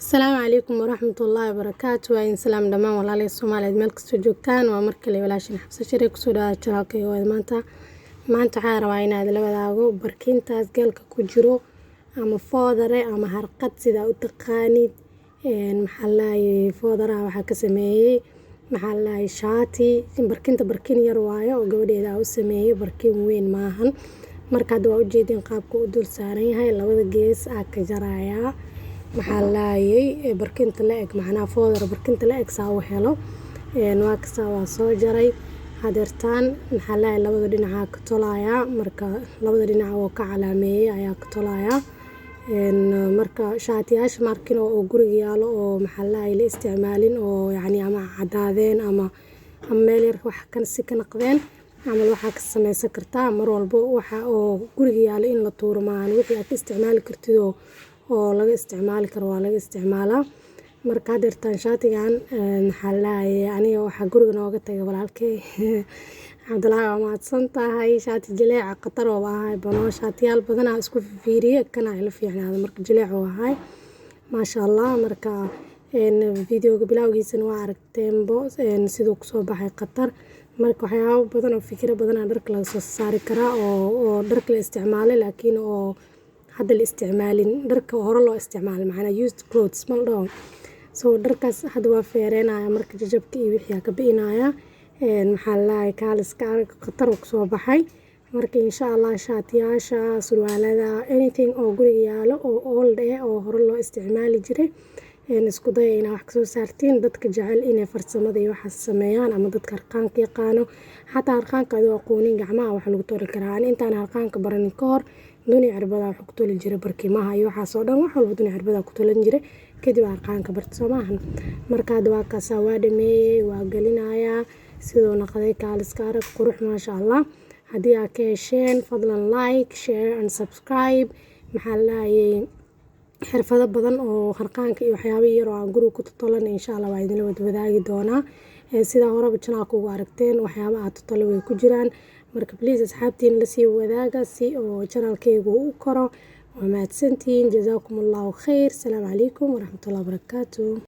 السلام عليكم ورحمة الله وبركاته. وإن سلام دمان والله الصوماليد مeel kasta joogtaan waa markale walaashin xabsa shirey kusoo dhawaada channelkayga waa maanta waxaan rabaa inaad la wadaago barkintaas geelka ku jiro ama foodare ama harqad sida u taqaanid maxaa lahaye foodaraha waxaa ka sameeyay maxaa lahaye shaati barkin yar waayo oo gabadheeda u sameeyay barkin weyn maahan marka hadda waa u jeedin qaabka u dul saaran yahay labada gees ka jaraaya maxaa lahaye barkinta la eg macnaa foodar barkinta la eg saa u helo waa kasta waa soo jaray hadeertaan maxaa lahaye labada dhinac ka tolaya marka labada dhinac oo ka calaameeyay ayaa ka tolaya marka shaatiyaasha markin oo guriga yaalo oo maxaa lahaye la isticmaalin oo yacni ama cadaadeen ama meel yar wax kan si ka naqdeen ama waxa ka samaysan kartaa mar walba waxa oo guriga yaalo in la tuuro maahan wixii aad isticmaali kartid oo laga isticmaali karo waa laga isticmaalaa marka hadeertaan shaatigan maxaa lahaye aniga waxa guriga nooga tagay walaalkay Cabdulaahi waa mahadsan tahay shaati jileec qatar oo ahay bano shaatiyaal badan isku fiiriyay kana ila fiicnaada marka jileec oo ahay maasha Allah marka videoga bilawgiisana waa aragteenbo sidoo ku soo baxay qatar marka waxyaabo badan oo fikir badan dharka laga soo saari karaa oo dharka la isticmaalay laakiin oo hadda la isticmaalin dharka hore loo isticmaal macna used clothes mal dhaw soo dharkaas hadda waa feereenaya marka jajabka iyo wixii ka biinaya maxaa lahaye kaaliska qatar ku soo baxay marka insha Allah shaatiyaasha surwaalada anything oo guriga yaalo oo old oo hore loo isticmaali jiray isku day inaad wax ka soo saartiin dadka jecel inay farsamada iyo waxa sameeyaan ama dadka harqaanka yaqaano xataa harqaanka adoo aqoonin gacmaha wax lagu toli karaa intaan harqaanka baranin ka hor duni cirbada wax ku toli jiray barkimaha iyo waxa soo dhan wax walba duni cirbada ku tolan jiray kadib harqaanka barto Soomahan marka hadda waa ka soo dhameeyay waa galinaya sidoo naqday kaaliska arag qurux ma sha Allah hadii aad ka hesheen fadlan like share and subscribe maxaa lahaye xirfado badan oo harqaanka iyo waxyaabo yar oo aan guriga ku tolan insha Allah waa idin wadaagi doonaa sida horeba channelka ugu aragteen waxyaabo aad tolo way ku jiraan marka please asxaabtiin la sii wadaaga si oo channelkaygu u koro waa mahadsantiin jazaakumullahu khayr salaam calaykum waraxmatullaahi wabarakaatuh.